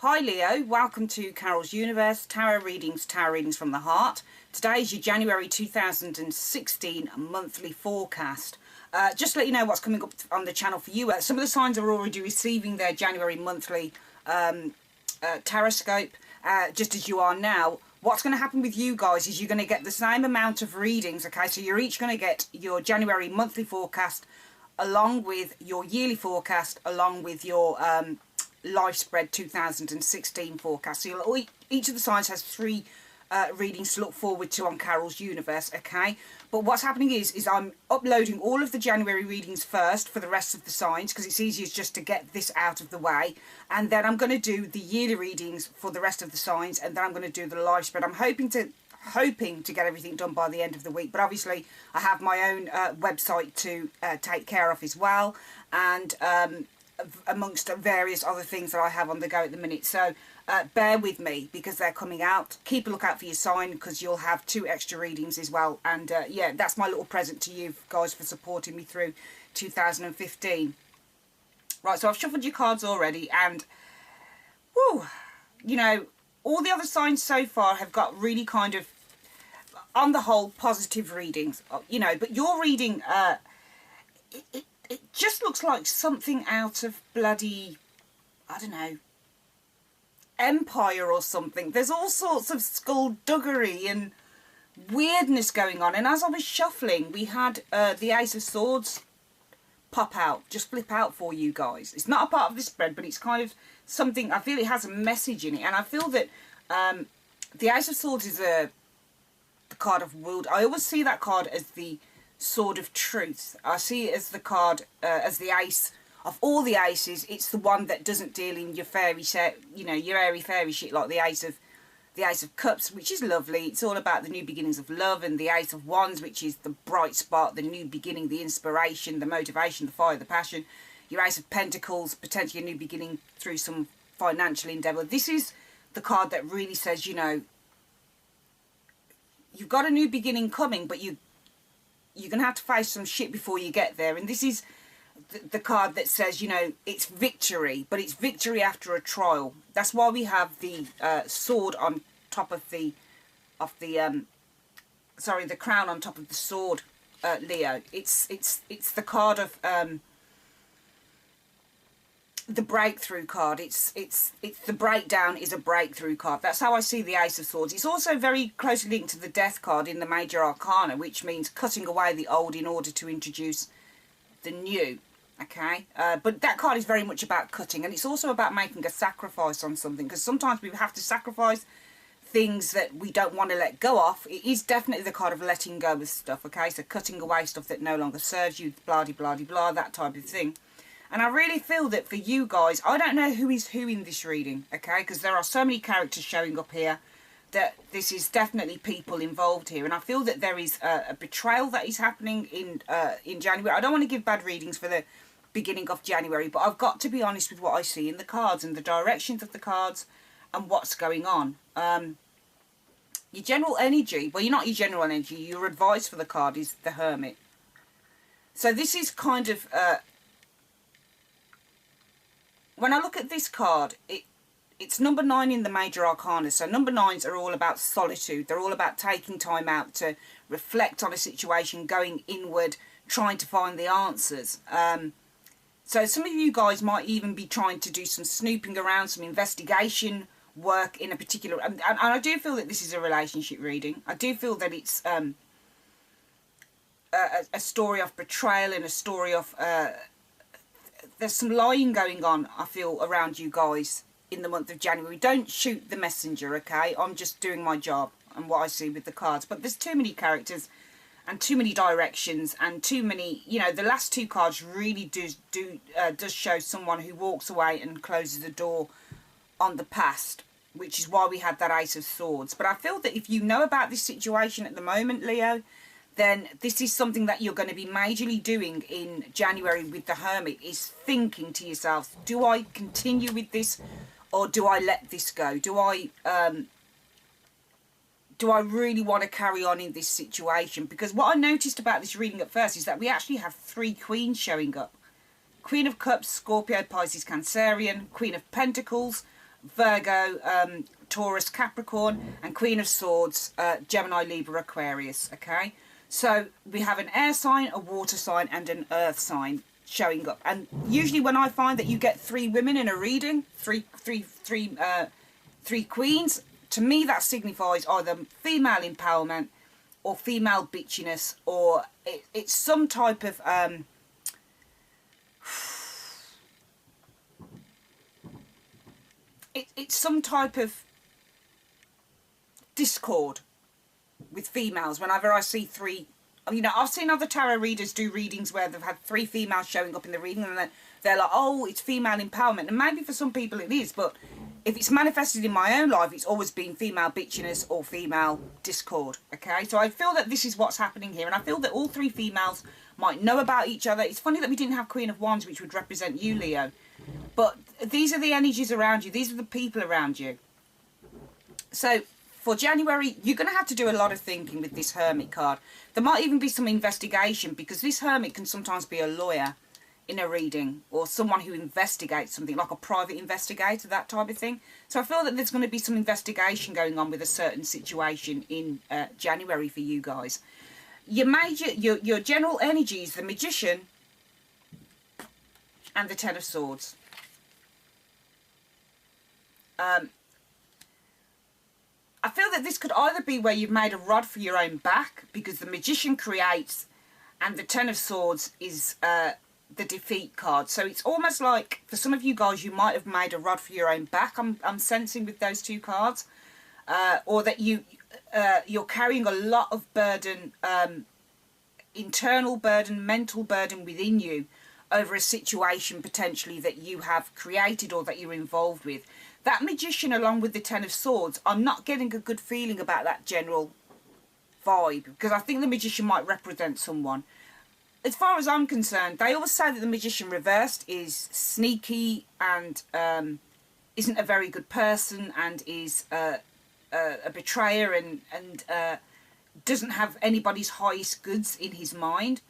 Hi Leo, welcome to Carol's Universe, tarot readings from the heart. Today is your January 2016 monthly forecast. Just to let you know what's coming up on the channel for you. Some of the signs are already receiving their January monthly taroscope, just as you are now. What's going to happen with you guys is you're going to get the same amount of readings, okay? So you're each going to get your January monthly forecast along with your yearly forecast, along with your life spread 2016 forecast. So each of the signs has three readings to look forward to on Carol's Universe, okay? But what's happening is I'm uploading all of the January readings first for the rest of the signs, because it's easier just to get this out of the way, and then I'm going to do the yearly readings for the rest of the signs, and then I'm going to do the life spread. I'm hoping to get everything done by the end of the week, but obviously I have my own website to take care of as well, and amongst various other things that I have on the go at the minute. So bear with me because they're coming out. Keep a lookout for your sign, because you'll have 2 extra readings as well. And yeah, that's my little present to you guys for supporting me through 2015. Right, so I've shuffled your cards already, and whew, you know, all the other signs so far have got really kind of, on the whole, positive readings, you know, but your reading, it just looks like something out of bloody, I don't know, Empire or something. There's all sorts of skullduggery and weirdness going on. And as I was shuffling, we had the Ace of Swords pop out, just flip out for you guys. It's not a part of this spread, but it's kind of something, I feel it has a message in it. And I feel that the Ace of Swords is the card of world. I always see that card as the Sword of Truth. I see it as the card, as the ace of all the aces. It's the one that doesn't deal in your fairy set, you know, your airy fairy shit, like the Ace of Cups, which is lovely. It's all about the new beginnings of love, and the Ace of Wands, which is the bright spark, the new beginning, the inspiration, the motivation, the fire, the passion. Your Ace of Pentacles, potentially a new beginning through some financial endeavour. This is the card that really says, you know, you've got a new beginning coming, but you're going to have to face some shit before you get there. And this is the card that says, you know, it's victory, but it's victory after a trial. That's why we have the sword on top of the crown on top of the sword, Leo. It's the card of the breakthrough card. It's the breakdown is a breakthrough card. That's how I see the Ace of Swords. It's also very closely linked to the Death card in the Major Arcana, which means cutting away the old in order to introduce the new, okay? But that card is very much about cutting, and it's also about making a sacrifice on something, because sometimes we have to sacrifice things that we don't want to let go of. It is definitely the card of letting go of stuff, okay? So cutting away stuff that no longer serves you, blah, blah, blah, blah, that type of thing. And I really feel that for you guys, I don't know who is who in this reading, okay? Because there are so many characters showing up here that this is definitely people involved here. And I feel that there is a betrayal that is happening in January. I don't want to give bad readings for the beginning of January, but I've got to be honest with what I see in the cards and the directions of the cards and what's going on. Your general energy, well, you're not your general energy, your advice for the card is the Hermit. So this is kind of... when I look at this card, it's number 9 in the Major Arcana. So number 9s are all about solitude. They're all about taking time out to reflect on a situation, going inward, trying to find the answers. So some of you guys might even be trying to do some snooping around, some investigation work in a particular... And I do feel that this is a relationship reading. I do feel that it's a story of betrayal and a story of... there's some lying going on, I feel, around you guys in the month of January. Don't shoot the messenger, okay? I'm just doing my job and what I see with the cards. But there's too many characters and too many directions and too many... You know, the last 2 cards really does show someone who walks away and closes the door on the past, which is why we had that Ace of Swords. But I feel that if you know about this situation at the moment, Leo, then this is something that you're going to be majorly doing in January with the Hermit, is thinking to yourself, do I continue with this or do I let this go? Do I really want to carry on in this situation? Because what I noticed about this reading at first is that we actually have 3 queens showing up. Queen of Cups, Scorpio, Pisces, Cancerian, Queen of Pentacles, Virgo, Taurus, Capricorn, and Queen of Swords, Gemini, Libra, Aquarius, okay? So we have an air sign, a water sign, and an earth sign showing up. And usually when I find that you get 3 women in a reading, three queens, to me that signifies either female empowerment or female bitchiness, or it's some type of it's some type of discord with females. Whenever I see 3, you know, I've seen other tarot readers do readings where they've had 3 females showing up in the reading, and then they're like, oh, it's female empowerment. And maybe for some people it is, but if it's manifested in my own life, it's always been female bitchiness or female discord, okay? So I feel that this is what's happening here, and I feel that all 3 females might know about each other. It's funny that we didn't have Queen of Wands, which would represent you, Leo. But these are the energies around you. These are the people around you. So for January, you're going to have to do a lot of thinking with this Hermit card. There might even be some investigation, because this Hermit can sometimes be a lawyer in a reading, or someone who investigates something, like a private investigator, that type of thing. So I feel that there's going to be some investigation going on with a certain situation in January for you guys. Your general energies, the Magician and the Ten of Swords. I feel that this could either be where you've made a rod for your own back, because the Magician creates and the Ten of Swords is the defeat card. So it's almost like, for some of you guys, you might have made a rod for your own back, I'm sensing with those 2 cards. Or that you're carrying a lot of burden, internal burden, mental burden within you over a situation potentially that you have created or that you're involved with. That Magician along with the Ten of Swords, I'm not getting a good feeling about that general vibe, because I think the Magician might represent someone. As far as I'm concerned, they always say that the Magician reversed is sneaky and isn't a very good person, and is a betrayer, and doesn't have anybody's highest goods in his mind.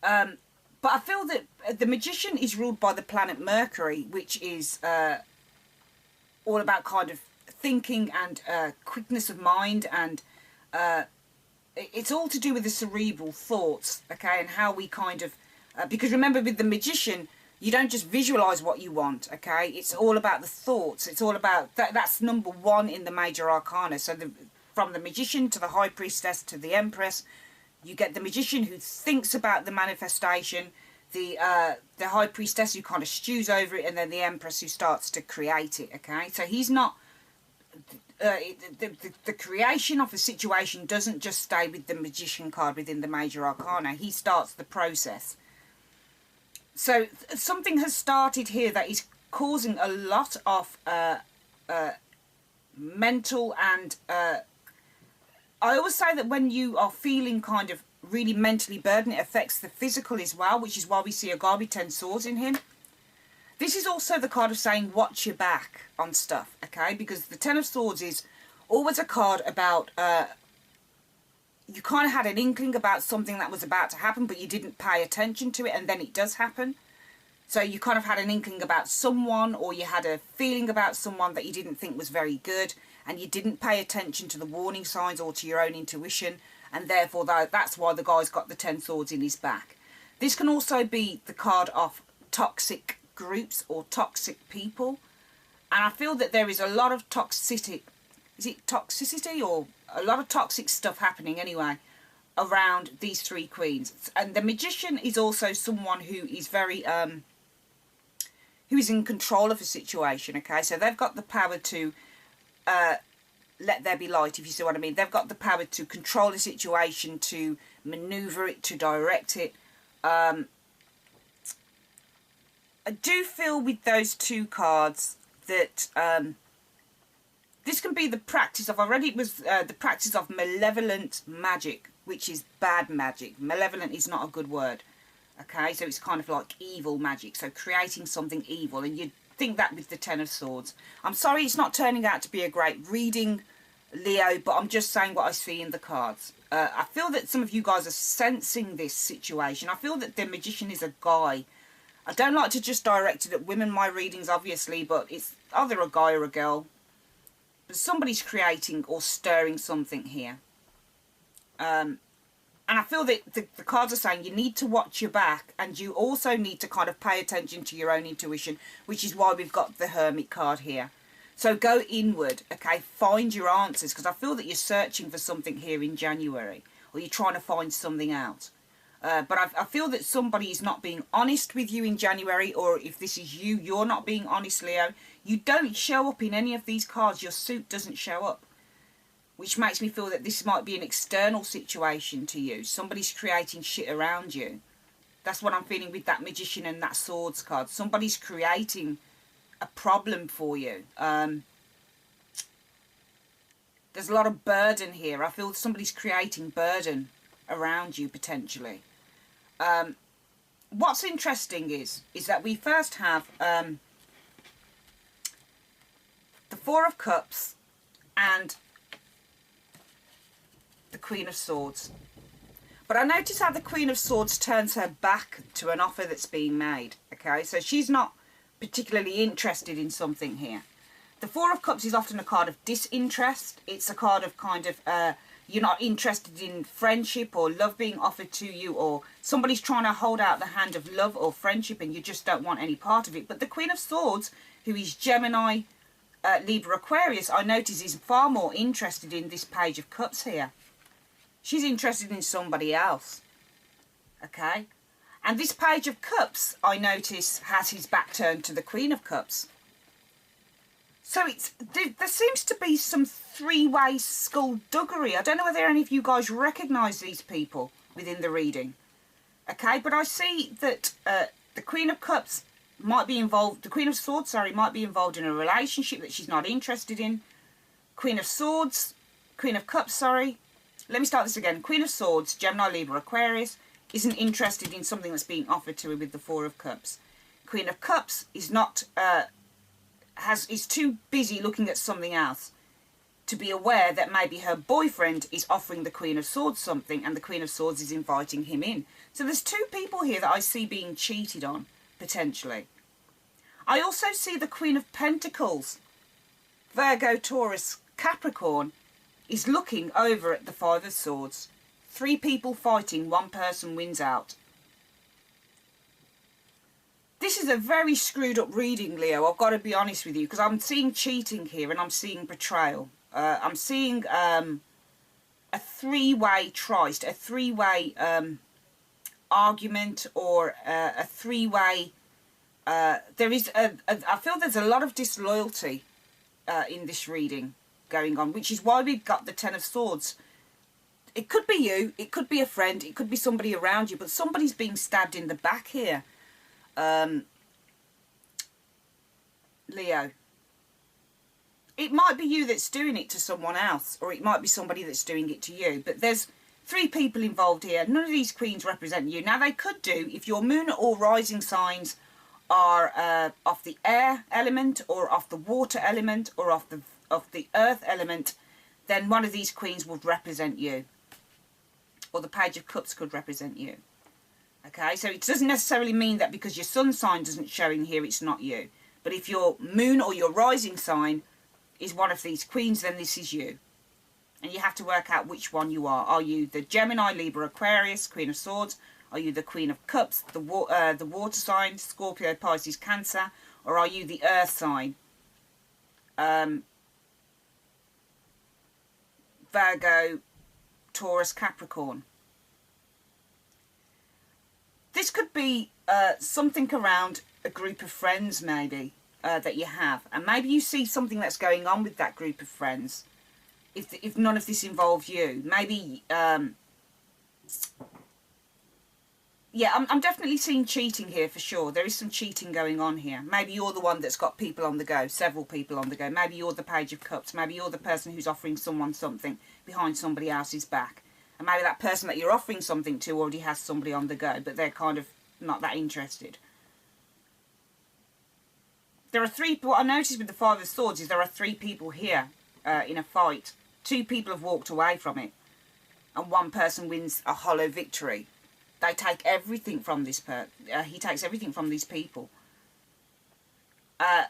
But I feel that the Magician is ruled by the planet Mercury, which is all about kind of thinking and quickness of mind, and it's all to do with the cerebral thoughts, okay, and how we kind of, because remember with the Magician, you don't just visualize what you want, okay, it's all about the thoughts. It's all about, that's number 1 in the major arcana. So from the Magician to the High Priestess to the Empress, you get the Magician who thinks about the manifestation, the High Priestess who kind of stews over it, and then the Empress who starts to create it, okay. So he's not, the creation of a situation doesn't just stay with the Magician card within the major arcana. He starts the process. So something has started here that is causing a lot of mental and I always say that when you are feeling kind of really mentally burdened, it affects the physical as well, which is why we see a Garby 10 Swords in him. This is also the card of saying watch your back on stuff, okay? Because the Ten of Swords is always a card about you kind of had an inkling about something that was about to happen, but you didn't pay attention to it, and then it does happen. So you kind of had an inkling about someone, or you had a feeling about someone that you didn't think was very good, and you didn't pay attention to the warning signs or to your own intuition, and therefore that's why the guy's got the 10 Swords in his back. This can also be the card of toxic groups or toxic people, and I feel that there is a lot of toxicity, is it toxicity, or a lot of toxic stuff happening anyway around these 3 queens. And the Magician is also someone who is very who is in control of a situation, okay? So they've got the power to let there be light, if you see what I mean. They've got the power to control a situation, to maneuver it, to direct it. I do feel with those 2 cards that this can be the practice of, I read it was the practice of malevolent magic, which is bad magic. Malevolent is not a good word, okay? So it's kind of like evil magic, so creating something evil, and you'd think that with the 10 of Swords. I'm sorry it's not turning out to be a great reading, Leo, but I'm just saying what I see in the cards. I feel that some of you guys are sensing this situation. I feel that the Magician is a guy I don't like to just direct it at women, my readings, obviously, but it's either a guy or a girl. But somebody's creating or stirring something here. And I feel that the cards are saying you need to watch your back, and you also need to kind of pay attention to your own intuition, which is why we've got the Hermit card here. So go inward, okay? Find your answers, because I feel that you're searching for something here in January, or you're trying to find something out. But I feel that somebody is not being honest with you in January, or if this is you, you're not being honest, Leo. You don't show up in any of these cards. Your suit doesn't show up, which makes me feel that this might be an external situation to you. Somebody's creating shit around you. That's what I'm feeling with that Magician and that Swords card. Somebody's creating a problem for you. There's a lot of burden here. I feel somebody's creating burden around you, potentially. What's interesting is that we first have the Four of Cups and the Queen of Swords. But I notice how the Queen of Swords turns her back to an offer that's being made. Okay, so she's not particularly interested in something here. The Four of Cups is often a card of disinterest. It's a card of kind of you're not interested in friendship or love being offered to you, or somebody's trying to hold out the hand of love or friendship and you just don't want any part of it. But the Queen of Swords, who is Gemini, Libra, Aquarius, I notice is far more interested in this Page of Cups here. She's interested in somebody else. Okay? And this Page of Cups, I notice, has his back turned to the Queen of Cups. So there seems to be some three-way skullduggery. I don't know whether any of you guys recognise these people within the reading. Okay, but I see that the Queen of Cups might be involved, the Queen of Swords, sorry, might be involved in a relationship that she's not interested in. Queen of Swords, Queen of Cups, sorry. Let me start this again. Queen of Swords, Gemini, Libra, Aquarius, isn't interested in something that's being offered to her with the Four of Cups. Queen of Cups is not... is too busy looking at something else to be aware that maybe her boyfriend is offering the Queen of Swords something and the Queen of Swords is inviting him in. So there's two people here that I see being cheated on, potentially. I also see the Queen of Pentacles, Virgo, Taurus, Capricorn, is looking over at the Five of Swords. Three people fighting, one person wins out. This is a very screwed up reading, Leo, I've got to be honest with you, because I'm seeing cheating here and I'm seeing betrayal. I'm seeing a three-way tryst, a three-way argument, or a three-way... I feel there's a lot of disloyalty in this reading going on, which is why we've got the Ten of Swords. It could be you, it could be a friend, it could be somebody around you, but somebody's being stabbed in the back here. Leo, it might be you that's doing it to someone else, or it might be somebody that's doing it to you, but there's three people involved here. None of these queens represent you. Now they could do, if your moon or rising signs are of the air element, or of the water element, or of the earth element, then one of these queens would represent you, or the Page of Cups could represent you. Okay, so it doesn't necessarily mean that because your sun sign doesn't show in here, it's not you. But if your moon or your rising sign is one of these queens, then this is you. And you have to work out which one you are. Are you the Gemini, Libra, Aquarius, Queen of Swords? Are you the Queen of Cups, the water sign, Scorpio, Pisces, Cancer? Or are you the earth sign? Virgo, Taurus, Capricorn. This could be something around a group of friends, maybe, that you have. And maybe you see something that's going on with that group of friends, if none of this involves you. Maybe, yeah, I'm definitely seeing cheating here for sure. There is some cheating going on here. Maybe you're the one that's got people on the go, several people on the go. Maybe you're the Page of Cups. Maybe you're the person who's offering someone something behind somebody else's back. And maybe that person that you're offering something to already has somebody on the go, but they're kind of not that interested. There are three... What I noticed with the Five of Swords is there are three people here in a fight. Two people have walked away from it, and one person wins a hollow victory. They take everything from this he takes everything from these people. And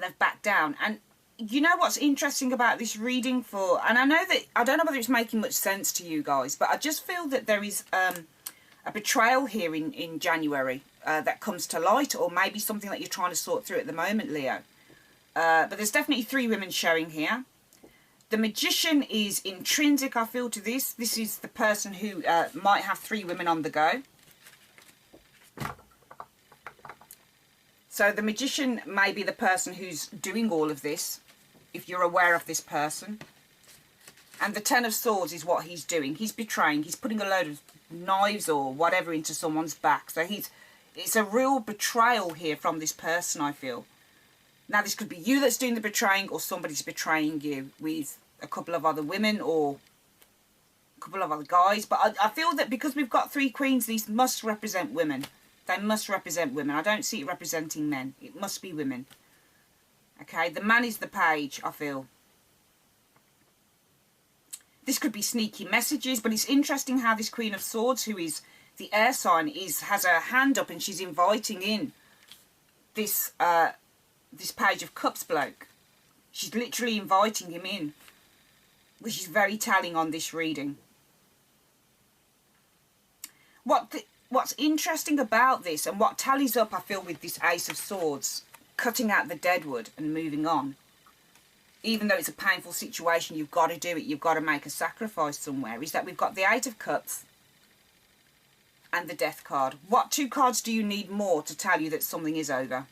they've backed down. And you know what's interesting about this reading and I know that, I don't know whether it's making much sense to you guys, but I just feel that there is a betrayal here in January that comes to light, or maybe something that you're trying to sort through at the moment, Leo. But there's definitely 3 women showing here. The Magician is intrinsic, I feel, to this. This is the person who might have 3 women on the go. So the Magician may be the person who's doing all of this, if you're aware of this person. And the Ten of Swords is what he's doing. He's betraying. He's putting a load of knives or whatever into someone's back. So it's a real betrayal here from this person, I feel. Now, this could be you that's doing the betraying, or somebody's betraying you with a couple of other women or a couple of other guys. But I feel that because we've got 3 queens, these must represent women. They must represent women. I don't see it representing men. It must be women. Okay, the man is the page, I feel. This could be sneaky messages, but it's interesting how this Queen of Swords, who is the air sign, has her hand up and she's inviting in this this Page of Cups bloke. She's literally inviting him in, which is very telling on this reading. What's interesting about this, and what tallies up, I feel, with this Ace of Swords, cutting out the deadwood and moving on. Even though it's a painful situation, you've got to do it. You've got to make a sacrifice somewhere. Is that we've got the 8 of Cups and the Death card. What 2 cards do you need more to tell you that something is over?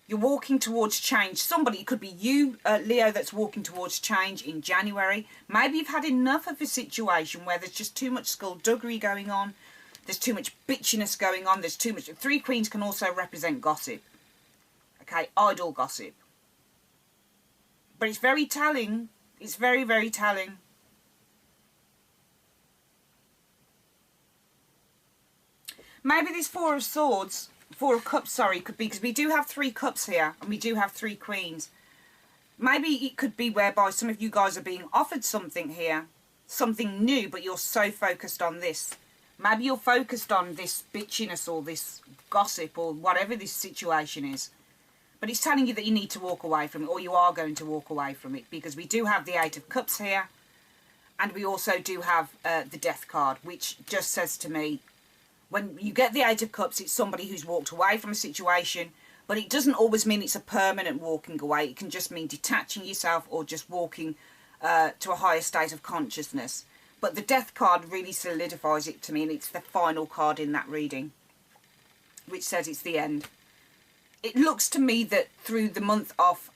You're walking towards change. Somebody, it could be you, Leo, that's walking towards change in January. Maybe you've had enough of a situation where there's just too much skullduggery going on. There's too much bitchiness going on. There's too much. 3 queens can also represent gossip. Okay, idle gossip. But it's very telling. It's very, very telling. Maybe this 4 of Swords, 4 of Cups, sorry, could be, because we do have 3 cups here, and we do have 3 queens. Maybe it could be whereby some of you guys are being offered something here, something new, but you're so focused on this. Maybe you're focused on this bitchiness or this gossip or whatever this situation is. But it's telling you that you need to walk away from it, or you are going to walk away from it, because we do have the 8 of Cups here, and we also do have the Death card, which just says to me, when you get the 8 of Cups, it's somebody who's walked away from a situation, but it doesn't always mean it's a permanent walking away. It can just mean detaching yourself or just walking to a higher state of consciousness. But the Death card really solidifies it to me, and it's the final card in that reading, which says it's the end. It looks to me that through the month of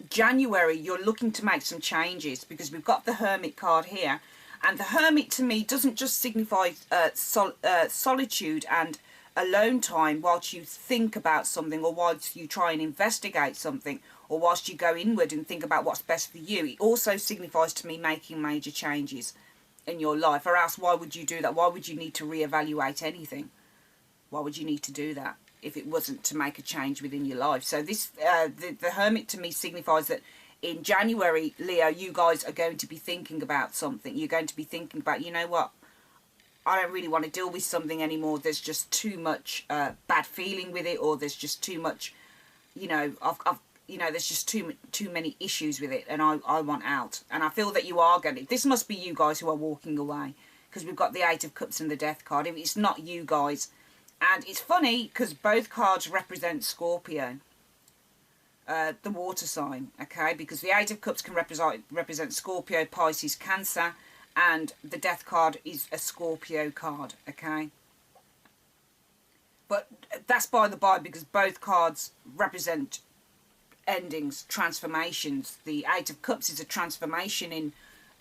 January, you're looking to make some changes, because we've got the Hermit card here. And the Hermit, to me, doesn't just signify solitude and alone time whilst you think about something, or whilst you try and investigate something, or whilst you go inward and think about what's best for you. It also signifies to me making major changes in your life. Or else, why would you do that? Why would you need to reevaluate anything? Why would you need to do that if it wasn't to make a change within your life? So this, the Hermit to me signifies that in January, Leo, you guys are going to be thinking about something. You're going to be thinking about, you know what, I don't really want to deal with something anymore. There's just too much bad feeling with it, or there's just too much, you know, there's just too many issues with it, and I want out. And I feel that you are going to. This must be you guys who are walking away, because we've got the 8 of Cups and the Death card. If it's not you guys, and it's funny because both cards represent Scorpio. The water sign, okay, because the 8 of Cups can represent Scorpio, Pisces, Cancer, and the Death card is a Scorpio card, okay. But that's by the by, because both cards represent endings, transformations. The 8 of Cups is a transformation in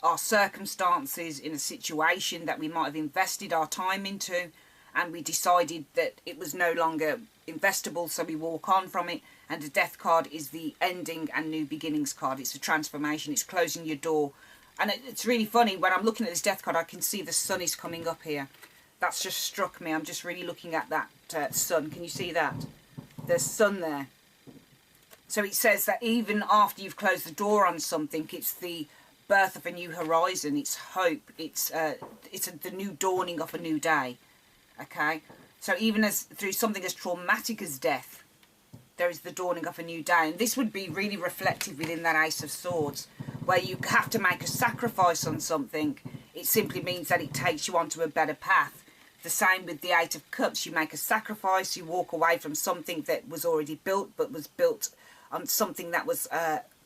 our circumstances, in a situation that we might have invested our time into, and we decided that it was no longer investable, so we walk on from it. And the Death card is the ending and new beginnings card. It's a transformation. It's closing your door. And it's really funny. When I'm looking at this Death card, I can see the sun is coming up here. That's just struck me. I'm just really looking at that sun. Can you see that? There's sun there. So it says that even after you've closed the door on something, it's the birth of a new horizon, it's hope, it's the new dawning of a new day, okay? So even as through something as traumatic as death, there is the dawning of a new day. And this would be really reflective within that Ace of Swords, where you have to make a sacrifice on something. It simply means that it takes you onto a better path. The same with the Eight of Cups. You make a sacrifice, you walk away from something that was already built, but was built on something that was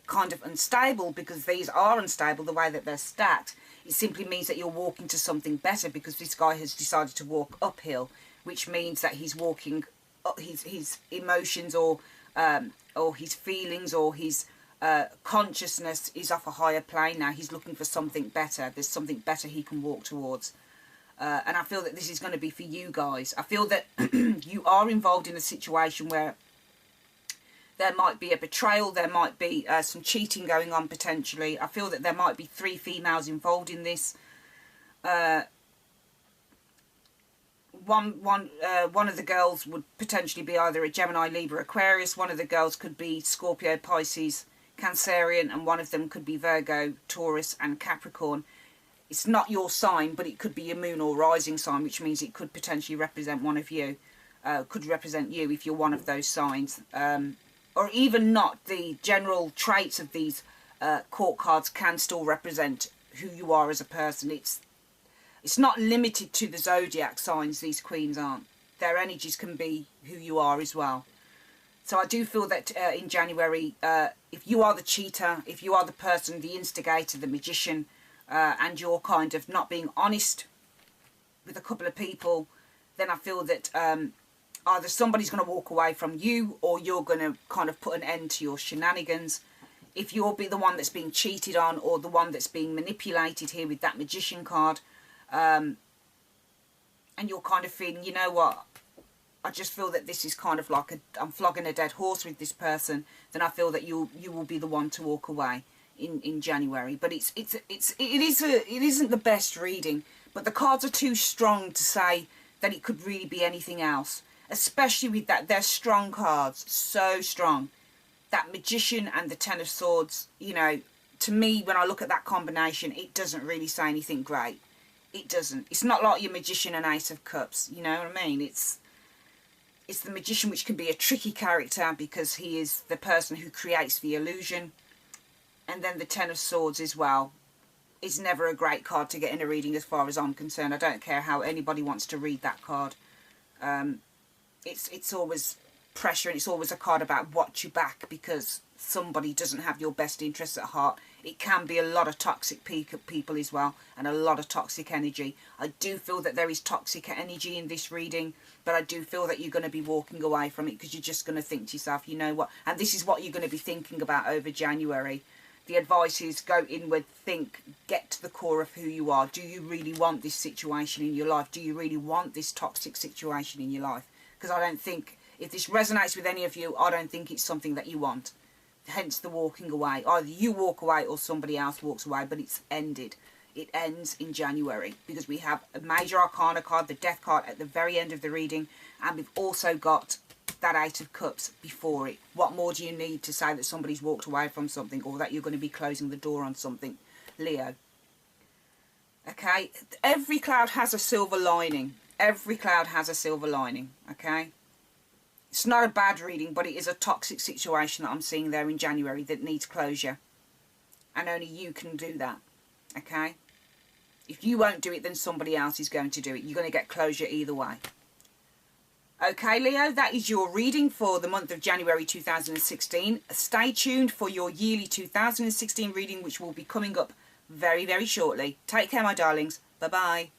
kind of unstable, because these are unstable the way that they're stacked. It simply means that you're walking to something better, because this guy has decided to walk uphill, which means that he's walking his emotions or his feelings or his consciousness is off a higher plane now. He's looking for something better. There's something better he can walk towards. And I feel that this is going to be for you guys. I feel that you are involved in a situation where there might be a betrayal, there might be some cheating going on potentially. I feel that there might be 3 females involved in this. One of the girls would potentially be either a Gemini, Libra, Aquarius. One of the girls could be Scorpio, Pisces, Cancerian, and one of them could be Virgo, Taurus, and Capricorn. It's not your sign, but it could be your moon or rising sign, which means it could potentially represent one of you. Could represent you if you're one of those signs. Or even not, the general traits of these court cards can still represent who you are as a person. It's not limited to the zodiac signs, these queens aren't. Their energies can be who you are as well. So I do feel that in January, if you are the cheater, if you are the person, the instigator, the magician, and you're kind of not being honest with a couple of people, then I feel that either somebody's going to walk away from you, or you're going to kind of put an end to your shenanigans. If you'll be the one that's being cheated on, or the one that's being manipulated here with that magician card, and you're kind of feeling, you know what, I just feel that this is kind of like I'm flogging a dead horse with this person, then I feel that you will be the one to walk away in January. But it isn't the best reading, but the cards are too strong to say that it could really be anything else, especially with that. They're strong cards, so strong. That Magician and the Ten of Swords, you know, to me, when I look at that combination, it doesn't really say anything great. It doesn't. It's not like your Magician and Ace of Cups, you know what I mean? It's the Magician, which can be a tricky character because he is the person who creates the illusion. And then the Ten of Swords as well is never a great card to get in a reading as far as I'm concerned. I don't care how anybody wants to read that card. It's always pressure, and it's always a card about watch your back because somebody doesn't have your best interests at heart. It can be a lot of toxic people as well, and a lot of toxic energy. I do feel that there is toxic energy in this reading, but I do feel that you're going to be walking away from it because you're just going to think to yourself, you know what, and this is what you're going to be thinking about over January. The advice is go inward, think, get to the core of who you are. Do you really want this situation in your life? Do you really want this toxic situation in your life? Because I don't think, if this resonates with any of you, I don't think it's something that you want. Hence the walking away. Either you walk away or somebody else walks away, but it's ended. It ends in January because we have a major arcana card, the death card, at the very end of the reading, and we've also got that Eight of Cups before it. What more do you need to say that somebody's walked away from something, or that you're going to be closing the door on something, Leo? Okay, every cloud has a silver lining. Every cloud has a silver lining, okay? It's not a bad reading, but it is a toxic situation that I'm seeing there in January that needs closure. And only you can do that, okay? If you won't do it, then somebody else is going to do it. You're going to get closure either way. Okay, Leo, that is your reading for the month of January 2016. Stay tuned for your yearly 2016 reading, which will be coming up very, very shortly. Take care, my darlings. Bye-bye.